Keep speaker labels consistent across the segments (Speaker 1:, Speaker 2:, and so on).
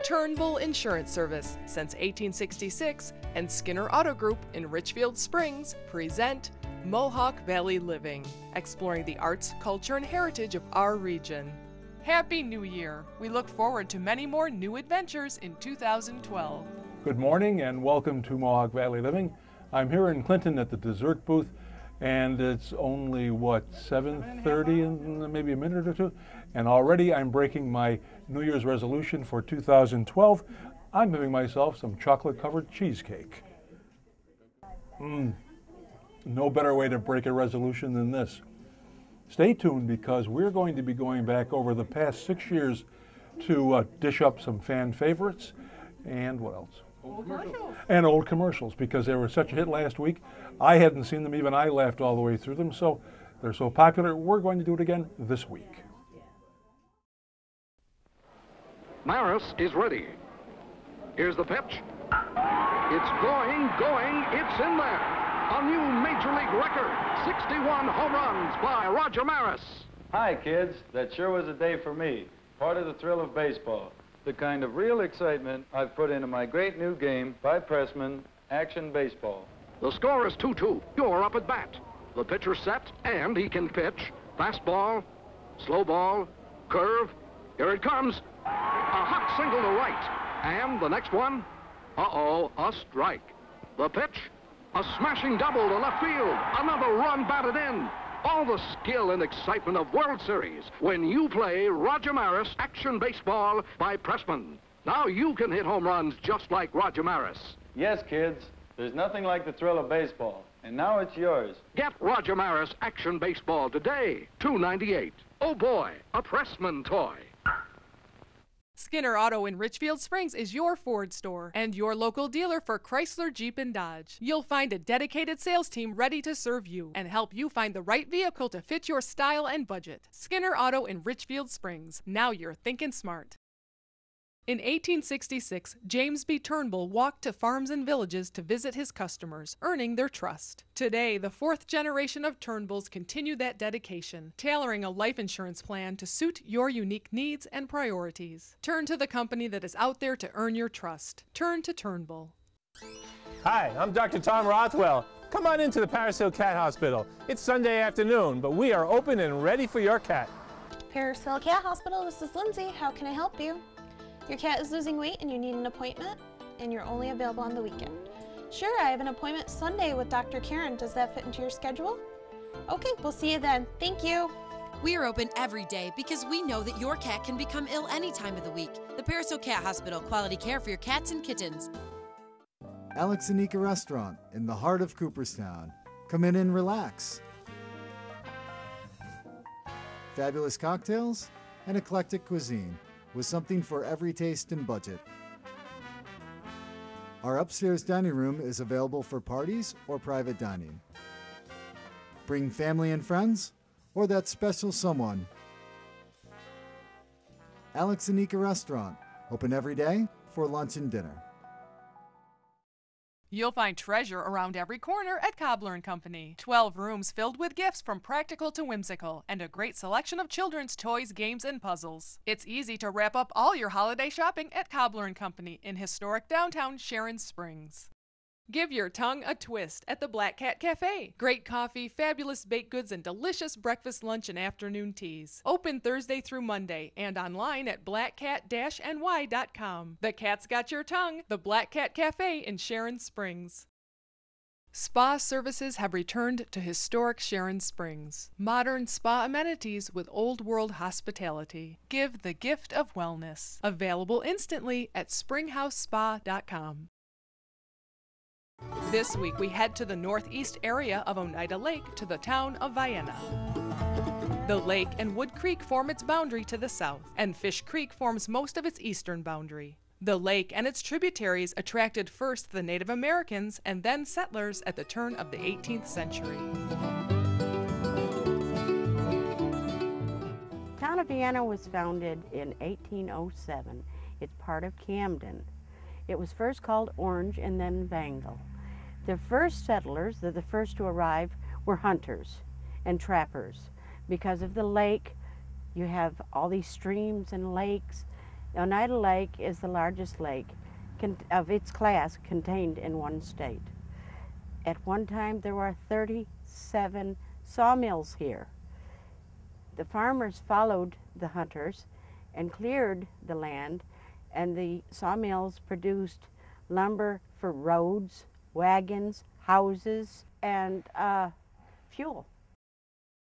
Speaker 1: Turnbull Insurance Service since 1866 and Skinner Auto Group in Richfield Springs present Mohawk Valley Living, exploring the arts, culture, and heritage of our region. Happy New Year! We look forward to many more new adventures in 2012.
Speaker 2: Good morning and welcome to Mohawk Valley Living. I'm here in Clinton at the dessert booth, and it's only, what, 7:30 in maybe a minute or two? And already I'm breaking my New Year's resolution for 2012. I'm having myself some chocolate-covered cheesecake. No better way to break a resolution than this. Stay tuned, because we're going to be going back over the past 6 years to dish up some fan favorites and what else? Old commercials. And old commercials, because they were such a hit last week. I hadn't seen them, even I laughed all the way through them, so they're so popular. We're going to do it again this week.
Speaker 3: Maris is ready. Here's the pitch. It's going, it's in there. A new Major League record, 61 home runs by Roger Maris.
Speaker 4: Hi, kids. That sure was a day for me. Part of the thrill of baseball. The kind of real excitement I've put into my great new game by Pressman, Action Baseball.
Speaker 3: The score is 2-2. You're up at bat. The pitcher's set, and he can pitch. Fastball, slow ball, curve. Here it comes. A hot single to right. And the next one, a strike. The pitch, a smashing double to left field. Another run batted in. All the skill and excitement of World Series when you play Roger Maris Action Baseball by Pressman. Now you can hit home runs just like Roger Maris.
Speaker 4: Yes, kids. There's nothing like the thrill of baseball. And now it's yours.
Speaker 3: Get Roger Maris Action Baseball today, $2.98. Oh boy, a Pressman toy.
Speaker 1: Skinner Auto in Richfield Springs is your Ford store and your local dealer for Chrysler, Jeep, and Dodge. You'll find a dedicated sales team ready to serve you and help you find the right vehicle to fit your style and budget. Skinner Auto in Richfield Springs. Now you're thinking smart. In 1866, James B. Turnbull walked to farms and villages to visit his customers, earning their trust. Today, the fourth generation of Turnbulls continue that dedication, tailoring a life insurance plan to suit your unique needs and priorities. Turn to the company that is out there to earn your trust. Turn to Turnbull.
Speaker 5: Hi, I'm Dr. Tom Rothwell. Come on into the Paris Hill Cat Hospital. It's Sunday afternoon, but we are open and ready for your cat.
Speaker 6: Paris Hill Cat Hospital, this is Lindsay. How can I help you? Your cat is losing weight and you need an appointment, and you're only available on the weekend. Sure, I have an appointment Sunday with Dr. Karen. Does that fit into your schedule? Okay, we'll see you then. Thank you.
Speaker 7: We are open every day because we know that your cat can become ill any time of the week. The Paris Hill Cat Hospital, quality care for your cats and kittens.
Speaker 8: Alex and Nika Restaurant in the heart of Cooperstown. Come in and relax. Fabulous cocktails and eclectic cuisine, with something for every taste and budget. Our upstairs dining room is available for parties or private dining. Bring family and friends, or that special someone. Alex and Nika Restaurant, open every day for lunch and dinner.
Speaker 1: You'll find treasure around every corner at Cobbler & Company. 12 rooms filled with gifts from practical to whimsical, and a great selection of children's toys, games, and puzzles. It's easy to wrap up all your holiday shopping at Cobbler & Company in historic downtown Sharon Springs. Give your tongue a twist at the Black Cat Cafe. Great coffee, fabulous baked goods, and delicious breakfast, lunch, and afternoon teas. Open Thursday through Monday and online at blackcat-ny.com. The cat's got your tongue. The Black Cat Cafe in Sharon Springs. Spa services have returned to historic Sharon Springs. Modern spa amenities with old world hospitality. Give the gift of wellness. Available instantly at springhousespa.com. This week we head to the northeast area of Oneida Lake to the town of Vienna. The lake and Wood Creek form its boundary to the south, and Fish Creek forms most of its eastern boundary. The lake and its tributaries attracted first the Native Americans and then settlers at the turn of the 18th century.
Speaker 9: The town of Vienna was founded in 1807. It's part of Camden. It was first called Orange and then Bengal. The first settlers, the first to arrive, were hunters and trappers. Because of the lake, you have all these streams and lakes, Oneida Lake is the largest lake of its class contained in one state. At one time, there were 37 sawmills here. The farmers followed the hunters and cleared the land, and the sawmills produced lumber for roads, wagons, houses, and fuel.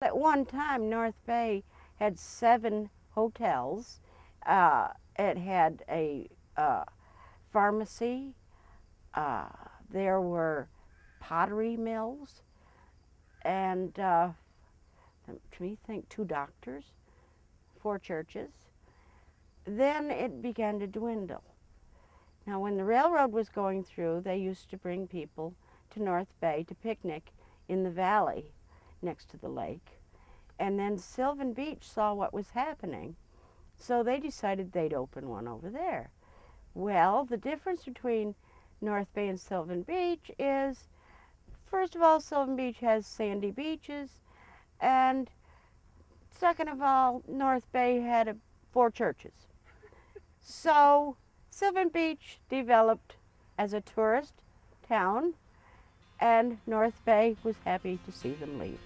Speaker 9: At one time, North Bay had 7 hotels. It had a pharmacy. There were pottery mills, and to me, think 2 doctors, 4 churches. Then it began to dwindle. Now, when the railroad was going through, they used to bring people to North Bay to picnic in the valley next to the lake. And then Sylvan Beach saw what was happening, so they decided they'd open one over there. Well, the difference between North Bay and Sylvan Beach is, first of all, Sylvan Beach has sandy beaches, and second of all, North Bay had 4 churches. So Sylvan Beach developed as a tourist town, and North Bay was happy to see them leave.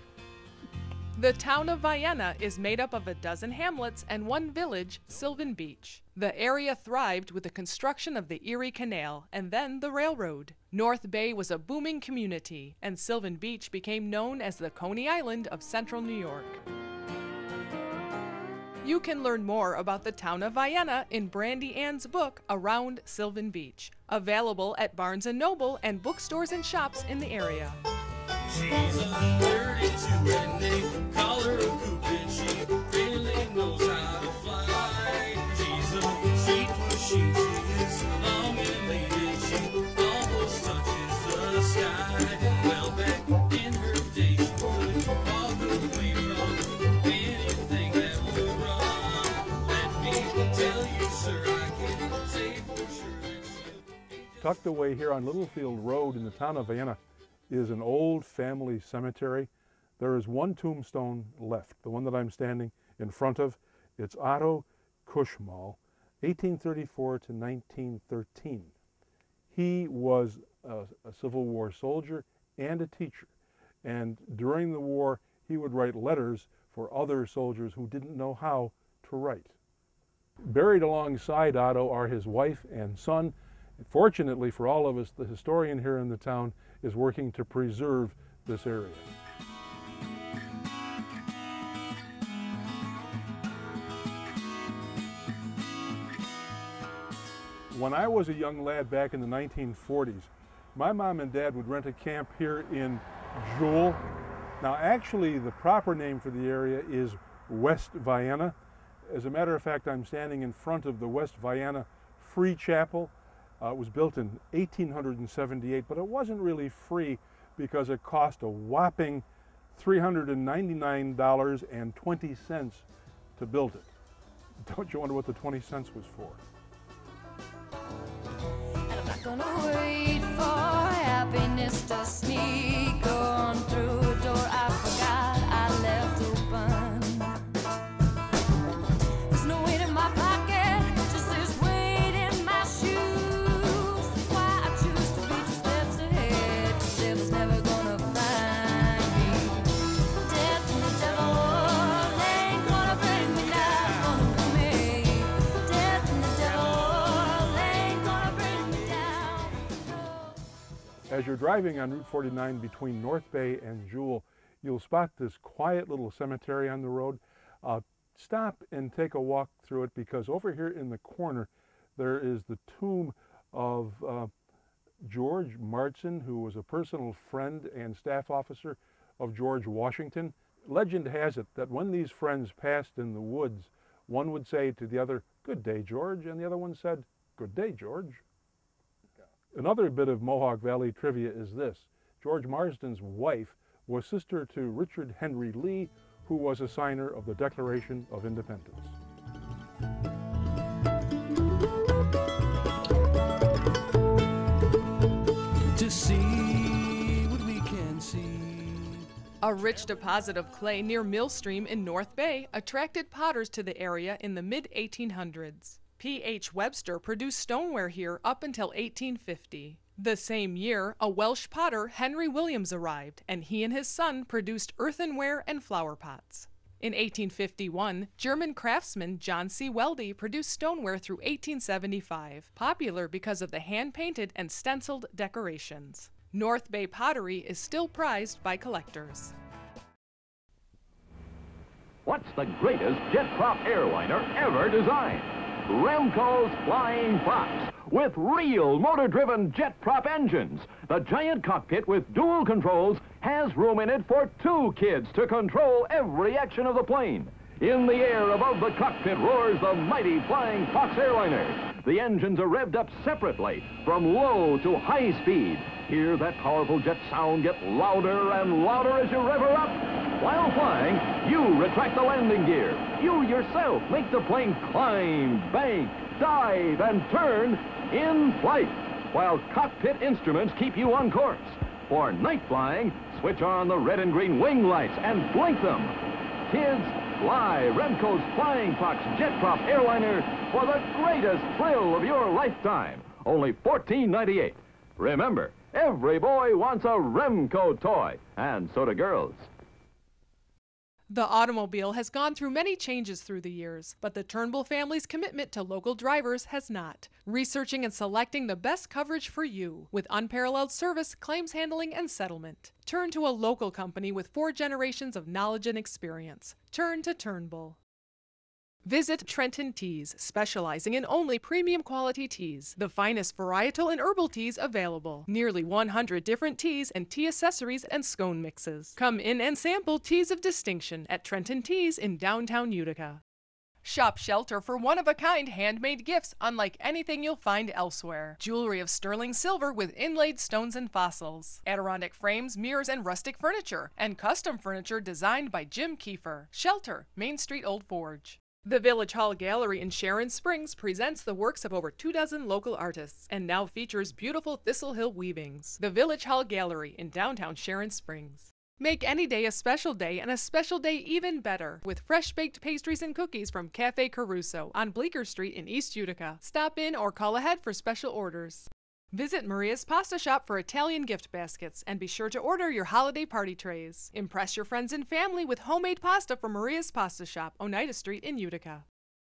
Speaker 1: The town of Vienna is made up of a dozen hamlets and one village, Sylvan Beach. The area thrived with the construction of the Erie Canal and then the railroad. North Bay was a booming community, and Sylvan Beach became known as the Coney Island of central New York. You can learn more about the town of Vienna in Brandy Ann's book, Around Sylvan Beach, available at Barnes & Noble and bookstores and shops in the area.
Speaker 10: She's a 32 and they call her a Cupid. She really knows how to fly. She's a sheet for sheet. She is long and lean. She almost touches the sky. Well, back in her day, she would walk away from anything that would wrong. Let me tell you, sir, I can say for sure that she'll...
Speaker 2: Tucked away here on Littlefield Road in the town of Vienna is an old family cemetery. There is one tombstone left, the one that I'm standing in front of. It's Otto Kuschmal, 1834 to 1913. He was a Civil War soldier and a teacher, and during the war he would write letters for other soldiers who didn't know how to write. Buried alongside Otto are his wife and son. Fortunately for all of us, the historian here in the town is working to preserve this area. When I was a young lad back in the 1940s, my mom and dad would rent a camp here in Jewel. Now actually the proper name for the area is West Vienna. As a matter of fact, I'm standing in front of the West Vienna Free Chapel. It was built in 1878, but it wasn't really free because it cost a whopping $399.20 to build it. Don't you wonder what the 20 cents was for?
Speaker 10: And I'm not gonna wait for happiness to sneak on through a door I forgot I left open. There's no weight in my pocket, just this weight in my shoes. That's why I choose to be 2 steps ahead. The devil's never gonna find me. Death and the devil ain't gonna bring me down, gonna bring me. Death and the devil ain't gonna bring me down. No.
Speaker 2: As you're driving on Route 49 between North Bay and Jewel, you'll spot this quiet little cemetery on the road. Stop and take a walk through it, because over here in the corner there is the tomb of George Marston, who was a personal friend and staff officer of George Washington. Legend has it that when these friends passed in the woods, one would say to the other, "Good day, George," and the other one said, "Good day, George." Another bit of Mohawk Valley trivia is this: George Marston's wife was sister to Richard Henry Lee, who was a signer of the Declaration of Independence.
Speaker 10: To see what we can see.
Speaker 1: A rich deposit of clay near Mill Stream in North Bay attracted potters to the area in the mid-1800s. P.H. Webster produced stoneware here up until 1850. The same year, a Welsh potter, Henry Williams, arrived, and he and his son produced earthenware and flower pots. In 1851, German craftsman John C. Weldy produced stoneware through 1875, popular because of the hand-painted and stenciled decorations. North Bay pottery is still prized by collectors.
Speaker 3: What's the greatest jet prop airliner ever designed? Remco's Flying Fox, with real motor-driven jet prop engines. The giant cockpit with dual controls has room in it for 2 kids to control every action of the plane. In the air above the cockpit roars the mighty Flying Fox airliner. The engines are revved up separately from low to high speed. Hear that powerful jet sound get louder and louder as you rev her up. While flying, you retract the landing gear. You yourself make the plane climb, bank, dive, and turn in flight, while cockpit instruments keep you on course. For night flying, switch on the red and green wing lights and blink them. Kids, fly Remco's Flying Fox jet prop airliner for the greatest thrill of your lifetime. Only $14.98. Remember, every boy wants a Remco toy, and so do girls.
Speaker 1: The automobile has gone through many changes through the years, but the Turnbull family's commitment to local drivers has not. Researching and selecting the best coverage for you with unparalleled service, claims handling, and settlement. Turn to a local company with 4 generations of knowledge and experience. Turn to Turnbull. Visit Trenton Teas, specializing in only premium quality teas, the finest varietal and herbal teas available. Nearly 100 different teas and tea accessories and scone mixes. Come in and sample teas of distinction at Trenton Teas in downtown Utica. Shop Shelter for one-of-a-kind handmade gifts unlike anything you'll find elsewhere. Jewelry of sterling silver with inlaid stones and fossils. Adirondack frames, mirrors, and rustic furniture. And custom furniture designed by Jim Kiefer. Shelter, Main Street, Old Forge. The Village Hall Gallery in Sharon Springs presents the works of over 24 local artists and now features beautiful Thistle Hill weavings. The Village Hall Gallery in downtown Sharon Springs. Make any day a special day and a special day even better with fresh-baked pastries and cookies from Cafe Caruso on Bleecker Street in East Utica. Stop in or call ahead for special orders. Visit Maria's Pasta Shop for Italian gift baskets and be sure to order your holiday party trays. Impress your friends and family with homemade pasta from Maria's Pasta Shop, Oneida Street in Utica.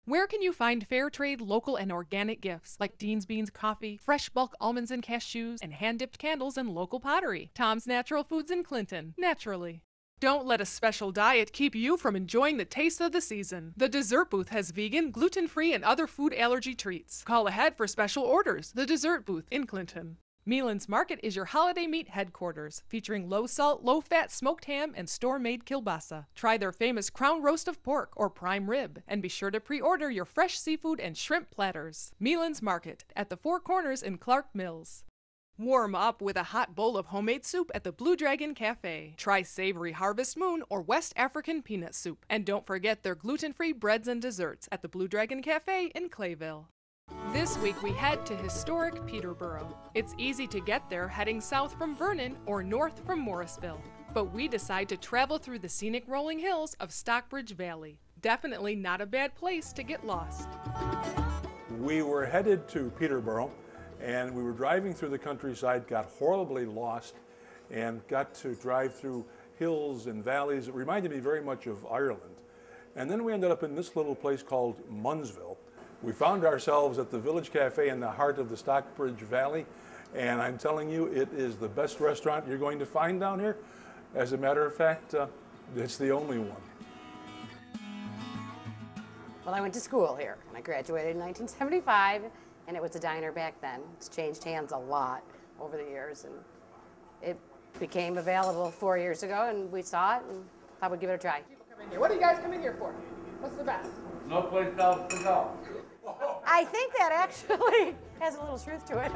Speaker 1: Where can you find fair trade, local, and organic gifts like Dean's Beans coffee, fresh bulk almonds and cashews, and hand-dipped candles and local pottery? Tom's Natural Foods in Clinton, naturally. Don't let a special diet keep you from enjoying the taste of the season. The Dessert Booth has vegan, gluten-free, and other food allergy treats. Call ahead for special orders. The Dessert Booth in Clinton. Meelan's Market is your holiday meat headquarters, featuring low-salt, low-fat smoked ham and store-made kielbasa. Try their famous crown roast of pork or prime rib, and be sure to pre-order your fresh seafood and shrimp platters. Meelan's Market at the Four Corners in Clark Mills. Warm up with a hot bowl of homemade soup at the Blue Dragon Cafe. Try savory Harvest Moon or West African peanut soup. And don't forget their gluten-free breads and desserts at the Blue Dragon Cafe in Clayville. This week we head to historic Peterborough. It's easy to get there heading south from Vernon or north from Morrisville. But we decide to travel through the scenic rolling hills of Stockbridge Valley. Definitely not a bad place to get lost.
Speaker 2: We were headed to Peterborough, and we were driving through the countryside, got horribly lost, and got to drive through hills and valleys. It reminded me very much of Ireland. And then we ended up in this little place called Munsville. We found ourselves at the Village Cafe in the heart of the Stockbridge Valley, and I'm telling you, it is the best restaurant you're going to find down here. As a matter of fact, it's the only one.
Speaker 11: Well, I went to school here, and I graduated in 1975. And it was a diner back then. It's changed hands a lot over the years, and it became available 4 years ago, and we saw it and thought we'd give it a try.
Speaker 1: What do you guys come in here for? What's the best?
Speaker 10: No place else to go.
Speaker 11: I think that actually has a little truth to it.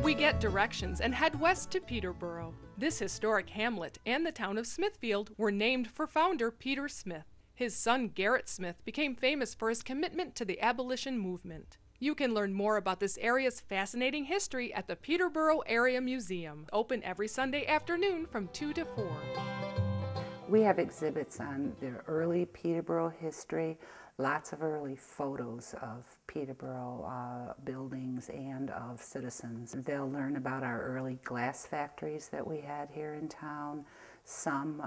Speaker 1: We get directions and head west to Peterborough. This historic hamlet and the town of Smithfield were named for founder Peter Smith. His son Garrett Smith became famous for his commitment to the abolition movement. You can learn more about this area's fascinating history at the Peterborough Area Museum, open every Sunday afternoon from 2 to 4.
Speaker 12: We have exhibits on the early Peterborough history, lots of early photos of Peterborough buildings and of citizens. They'll learn about our early glass factories that we had here in town. Some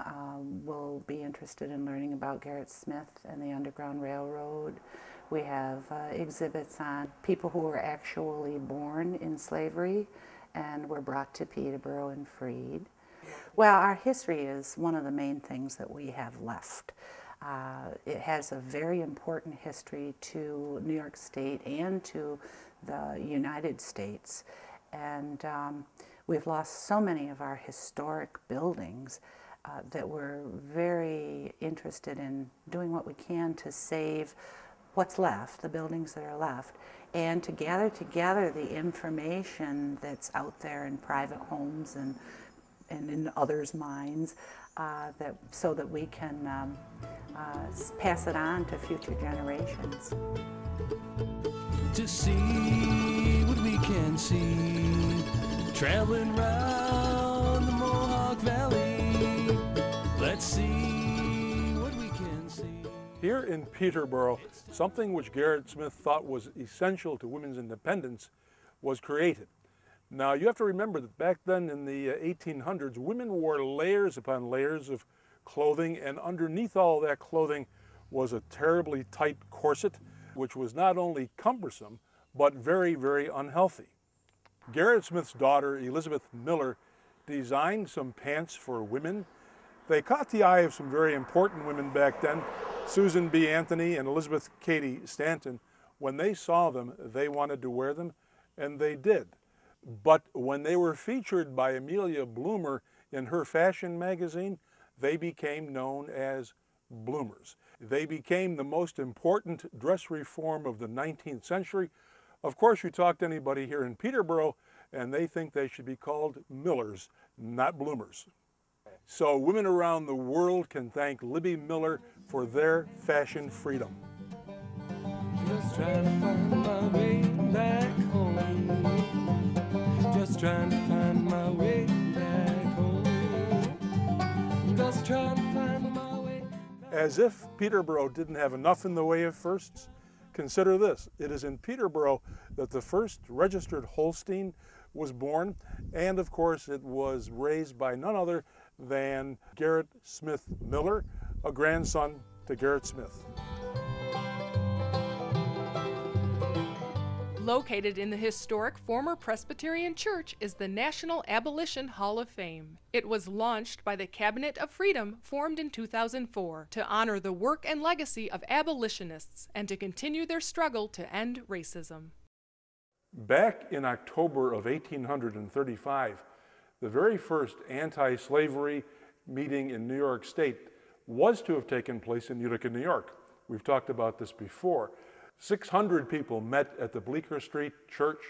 Speaker 12: will be interested in learning about Gerrit Smith and the Underground Railroad. We have exhibits on people who were actually born in slavery and were brought to Peterborough and freed. Well, our history is one of the main things that we have left. It has a very important history to New York State and to the United States. And we've lost so many of our historic buildings that we're very interested in doing what we can to save what's left, the buildings that are left, and to gather together the information that's out there in private homes and in others' minds, so that we can pass it on to future generations.
Speaker 10: To see what we can see, traveling round the Mohawk Valley, let's see what we can see.
Speaker 2: Here in Peterborough, something which Gerrit Smith thought was essential to women's independence was created. Now, you have to remember that back then in the 1800s, women wore layers upon layers of clothing, and underneath all that clothing was a terribly tight corset, which was not only cumbersome, but very, very unhealthy. Gerrit Smith's daughter, Elizabeth Miller, designed some pants for women. They caught the eye of some very important women back then, Susan B. Anthony and Elizabeth Cady Stanton. When they saw them, they wanted to wear them, and they did. But when they were featured by Amelia Bloomer in her fashion magazine, they became known as bloomers. They became the most important dress reform of the 19th century. Of course, you talk to anybody here in Peterborough, and they think they should be called millers, not bloomers. So women around the world can thank Libby Miller for their fashion freedom.
Speaker 10: Just trying to find my way back home. Just trying to find my way back home. Just trying to find my way back.
Speaker 2: As if Peterborough didn't have enough in the way of firsts, consider this. It is in Peterborough that the first registered Holstein was born, and of course it was raised by none other than Gerrit Smith Miller, a grandson to Gerrit Smith.
Speaker 1: Located in the historic former Presbyterian Church is the National Abolition Hall of Fame. It was launched by the Cabinet of Freedom, formed in 2004, to honor the work and legacy of abolitionists and to continue their struggle to end racism.
Speaker 2: Back in October of 1835, the very first anti-slavery meeting in New York State was to have taken place in Utica, New York. We've talked about this before. 600 people met at the Bleecker Street Church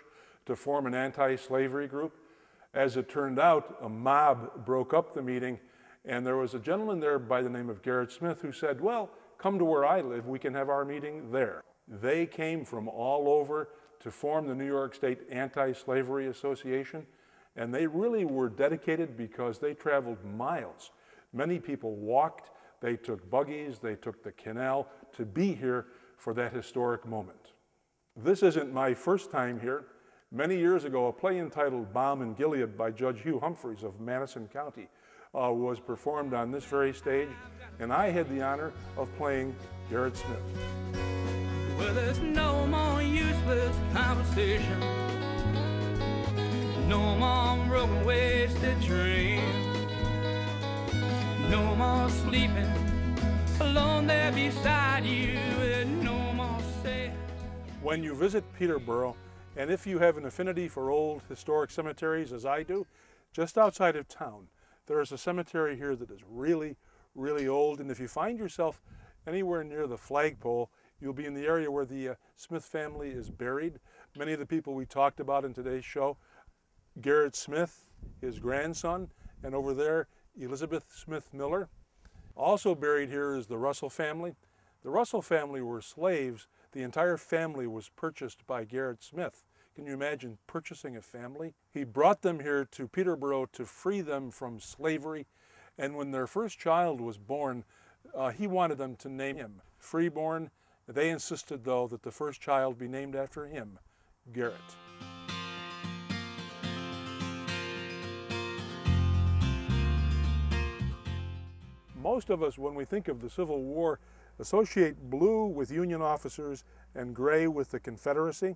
Speaker 2: to form an anti-slavery group. As it turned out, a mob broke up the meeting, and there was a gentleman there by the name of Gerrit Smith who said, well, come to where I live, we can have our meeting there. They came from all over to form the New York State Anti-Slavery Association, and they really were dedicated because they traveled miles. Many people walked, they took buggies, they took the canal to be here for that historic moment. This isn't my first time here. Many years ago, a play entitled Balm in Gilead by Judge Hugh Humphreys of Madison County was performed on this very stage, and I had the honor of playing Gerrit Smith.
Speaker 10: Well, there's no more useless conversation, no more broken, wasted dreams, no more sleeping alone there beside you, and no more saying.
Speaker 2: When you visit Peterborough, and if you have an affinity for old historic cemeteries as I do, just outside of town, there is a cemetery here that is really, really old, and if you find yourself anywhere near the flagpole, you'll be in the area where the Smith family is buried. Many of the people we talked about in today's show, Gerrit Smith, his grandson, and over there, Elizabeth Smith Miller. Also buried here is the Russell family. The Russell family were slaves. The entire family was purchased by Garrett Smith. Can you imagine purchasing a family? He brought them here to Peterborough to free them from slavery, and when their first child was born, he wanted them to name him Freeborn. They insisted, though, that the first child be named after him, Garrett. Most of us, when we think of the Civil War, associate blue with Union officers and gray with the Confederacy.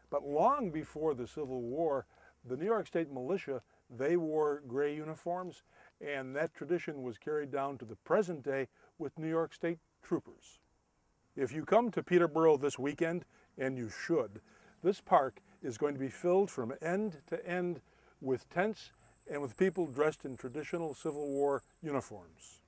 Speaker 2: But long before the Civil War, the New York State Militia, they wore gray uniforms, and that tradition was carried down to the present day with New York State troopers. If you come to Peterborough this weekend, and you should, this park is going to be filled from end to end with tents and with people dressed in traditional Civil War uniforms.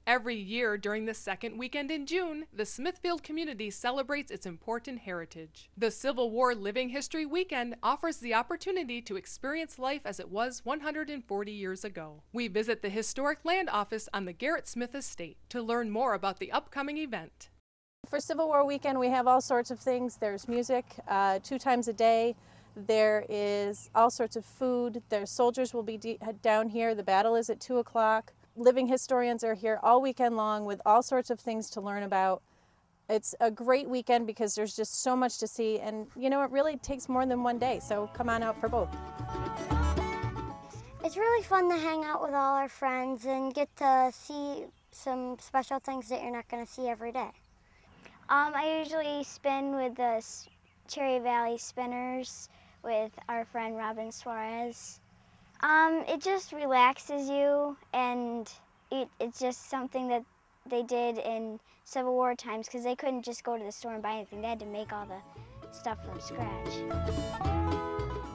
Speaker 1: Every year during the second weekend in June, the Smithfield community celebrates its important heritage. The Civil War Living History Weekend offers the opportunity to experience life as it was 140 years ago. We visit the Historic Land Office on the Garrett Smith Estate to learn more about the upcoming event.
Speaker 13: For Civil War Weekend, we have all sorts of things. There's music 2 times a day. There is all sorts of food. There's soldiers will be down here. The battle is at 2 o'clock. Living historians are here all weekend long with all sorts of things to learn about. It's a great weekend because there's just so much to see, and you know, it really takes more than one day, so come on out for both.
Speaker 14: It's really fun to hang out with all our friends and get to see some special things that you're not going to see every day. I usually spin with the Cherry Valley Spinners with our friend Robin Suarez. It just relaxes you, and it's just something that they did in Civil War times because they couldn't just go to the store and buy anything. They had to make all the stuff from scratch.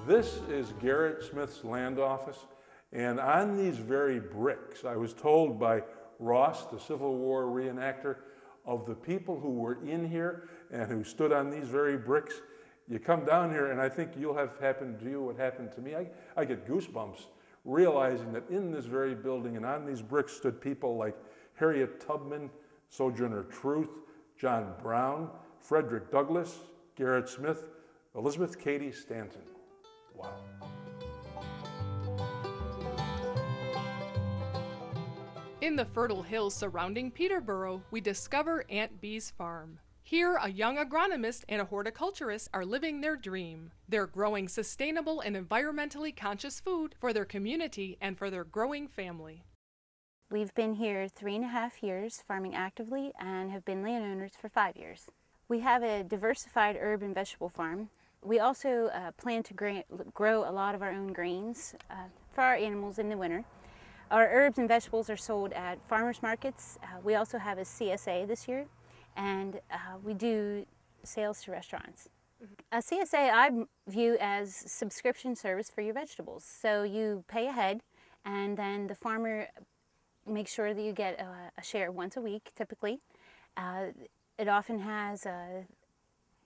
Speaker 2: This is Garrett Smith's land office, and on these very bricks, I was told by Ross, the Civil War reenactor, of the people who were in here and who stood on these very bricks. You come down here, and I think you'll have happened to you what happened to me. I get goosebumps realizing that in this very building and on these bricks stood people like Harriet Tubman, Sojourner Truth, John Brown, Frederick Douglass, Garrett Smith, Elizabeth Cady Stanton. Wow.
Speaker 1: In the fertile hills surrounding Peterborough, we discover Aunt Bee's farm. Here, a young agronomist and a horticulturist are living their dream. They're growing sustainable and environmentally conscious food for their community and for their growing family.
Speaker 15: We've been here 3.5 years farming actively and have been landowners for 5 years. We have a diversified herb and vegetable farm. We also plan to grow a lot of our own grains for our animals in the winter. Our herbs and vegetables are sold at farmers markets. We also have a CSA this year, and we do sales to restaurants. A CSA I view as subscription service for your vegetables. So you pay ahead, and then the farmer makes sure that you get a share once a week, typically. It often has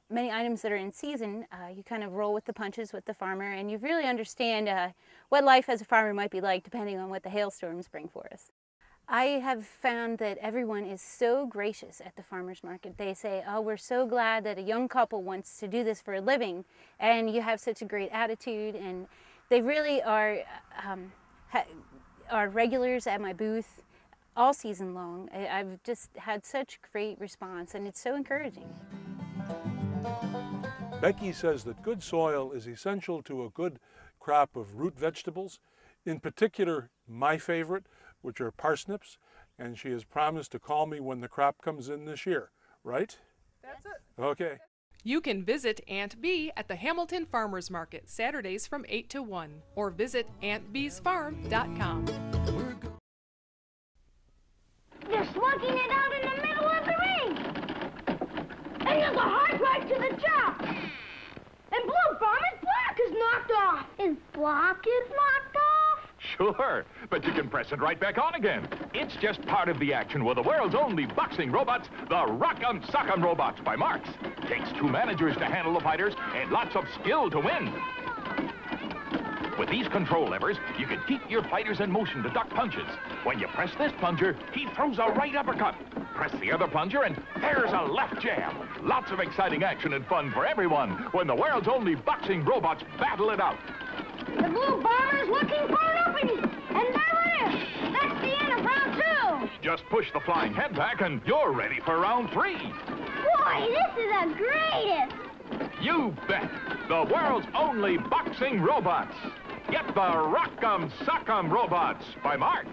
Speaker 15: many items that are in season. You kind of roll with the punches with the farmer, and you really understand what life as a farmer might be like depending on what the hailstorms bring for us. I have found that everyone is so gracious at the farmer's market. They say, oh, we're so glad that a young couple wants to do this for a living, and you have such a great attitude. And they really are regulars at my booth all season long. I've just had such great response, and it's so encouraging.
Speaker 2: Becky says that good soil is essential to a good crop of root vegetables, in particular my favorite, which are parsnips, and she has promised to call me when the crop comes in this year, right?
Speaker 1: That's it.
Speaker 2: Okay.
Speaker 1: You can visit Aunt Bee at the Hamilton Farmers Market Saturdays from 8 to 1 or visit auntbeesfarm.com.
Speaker 14: They're slugging it out in the middle of the ring. And there's a hard right to the job. And Blue Farmer's block is knocked off. His block is knocked off?
Speaker 16: Sure, but you can press it right back on again. It's just part of the action with the world's only boxing robots, the Rock'em Sock'em Robots by Marx. Takes 2 managers to handle the fighters and lots of skill to win. With these control levers, you can keep your fighters in motion to duck punches. When you press this plunger, he throws a right uppercut. Press the other plunger, and there's a left jab. Lots of exciting action and fun for everyone when the world's only boxing robots battle it out.
Speaker 17: The blue bomber's looking for an opening, and there it is. That's the end of round 2.
Speaker 16: Just push the flying head back, and you're ready for round 3.
Speaker 17: Boy, this is the greatest.
Speaker 16: You bet. The world's only boxing robots. Get the Rock'em Sock'em Robots by Marx.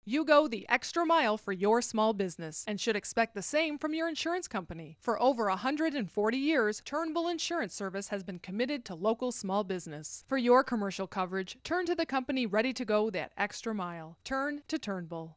Speaker 1: You go the extra mile for your small business and should expect the same from your insurance company. For over 140 years, Turnbull Insurance Service has been committed to local small business. For your commercial coverage, turn to the company ready to go that extra mile. Turn to Turnbull.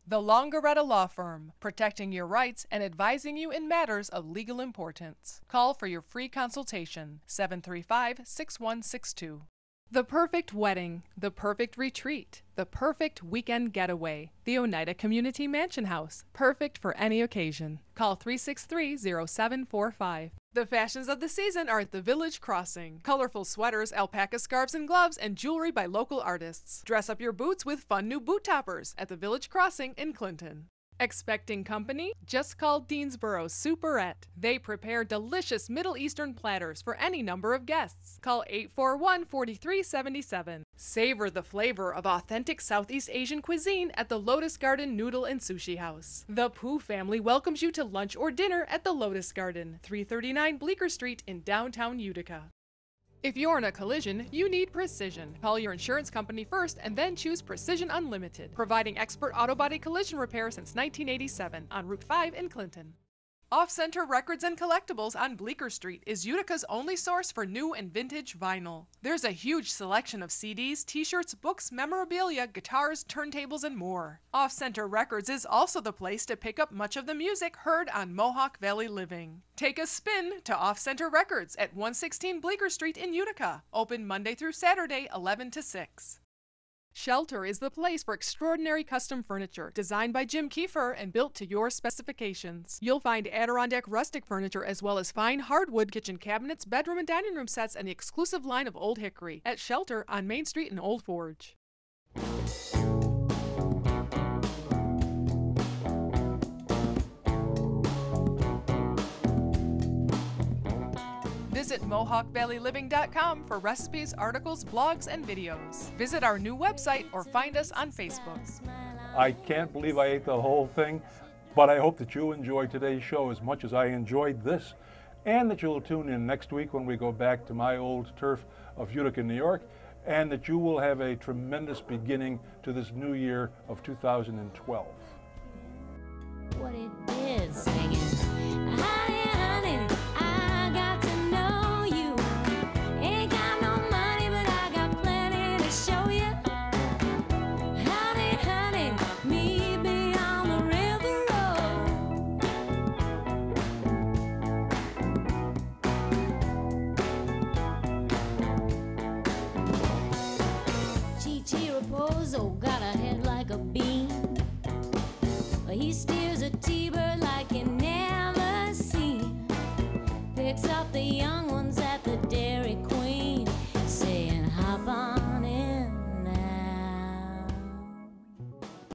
Speaker 1: The Longaretta Law Firm, protecting your rights and advising you in matters of legal importance. Call for your free consultation, 735-6162. The perfect wedding, the perfect retreat, the perfect weekend getaway. The Oneida Community Mansion House, perfect for any occasion. Call 363-0745. The fashions of the season are at the Village Crossing. Colorful sweaters, alpaca scarves and gloves, and jewelry by local artists. Dress up your boots with fun new boot toppers at the Village Crossing in Clinton. Expecting company? Just call Deansboro Superette. They prepare delicious Middle Eastern platters for any number of guests. Call 841-4377. Savor the flavor of authentic Southeast Asian cuisine at the Lotus Garden Noodle and Sushi House. The Pooh family welcomes you to lunch or dinner at the Lotus Garden, 339 Bleecker Street in downtown Utica. If you're in a collision, you need Precision. Call your insurance company first and then choose Precision Unlimited, providing expert auto body collision repair since 1987 on Route 5 in Clinton. Off-Center Records and Collectibles on Bleecker Street is Utica's only source for new and vintage vinyl. There's a huge selection of CDs, t-shirts, books, memorabilia, guitars, turntables, and more. Off-Center Records is also the place to pick up much of the music heard on Mohawk Valley Living. Take a spin to Off-Center Records at 116 Bleecker Street in Utica. Open Monday through Saturday, 11 to 6. Shelter is the place for extraordinary custom furniture, designed by Jim Kiefer and built to your specifications. You'll find Adirondack rustic furniture as well as fine hardwood kitchen cabinets, bedroom and dining room sets, and the exclusive line of Old Hickory at Shelter on Main Street in Old Forge. Visit MohawkValleyLiving.com for recipes, articles, blogs, and videos. Visit our new website or find us on Facebook.
Speaker 2: I can't believe I ate the whole thing, but I hope that you enjoyed today's show as much as I enjoyed this, and that you'll tune in next week when we go back to my old turf of Utica, New York, and that you will have a tremendous beginning to this new year of 2012.
Speaker 18: What it is, singing.